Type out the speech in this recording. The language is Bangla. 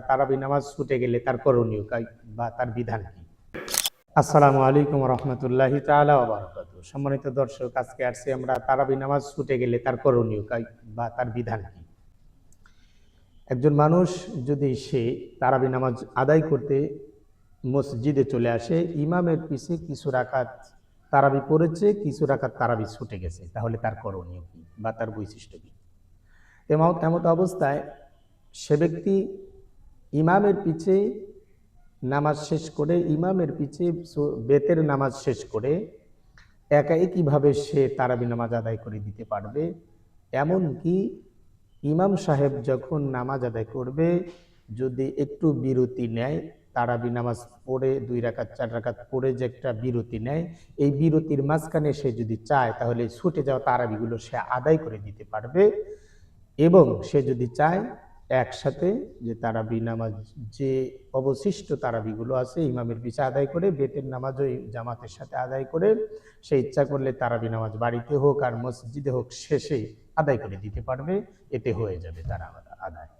তারাবি নামাজ ছুটে গেলে তার করণীয় বা তার বিধান কি? আসসালামু আলাইকুম রহমতুল্লাহি তাআলা ওয়া বারাকাতুহু। সম্মানিত দর্শক, আজকে আসছি আমরা তারাবি নামাজ ছুটে গেলে তার করণীয় বা তার বিধান কি। একজন মানুষ যদি সে তারাবি নামাজ আদায় করতে মসজিদে চলে আসে, ইমামের পিছে কিছু রাকাত তারাবি পড়েছে, কিছু রাকাত তারাবি ছুটে গেছে, তাহলে তার করণীয় কি বা তার বৈশিষ্ট্য কি? এমত অবস্থায় সে ব্যক্তি ইমামের পিছে নামাজ শেষ করে, ইমামের পিছে বেতের নামাজ শেষ করে একাই কিভাবে সে তারাবি নামাজ আদায় করে দিতে পারবে। এমনকি ইমাম সাহেব যখন নামাজ আদায় করবে, যদি একটু বিরতি নেয়, তারাবি নামাজ পড়ে 2 রাকাত 4 রাকাত পড়ে যে একটা বিরতি নেয়, এই বিরতির মাঝখানে সে যদি চায় তাহলে ছুটে যাওয়া তারাবিগুলো সে আদায় করে দিতে পারবে। এবং সে যদি চায় একসাথে যে তারাবি নামাজ, যে অবশিষ্ট তারাবিগুলো আছে ইমামের পিছে আদায় করে, বেতের নামাজও জামাতের সাথে আদায় করে, সে ইচ্ছা করলে তারাবি নামাজ বাড়িতে হোক আর মসজিদে হোক শেষে আদায় করে দিতে পারবে, এতে হয়ে যাবে তার আদায়।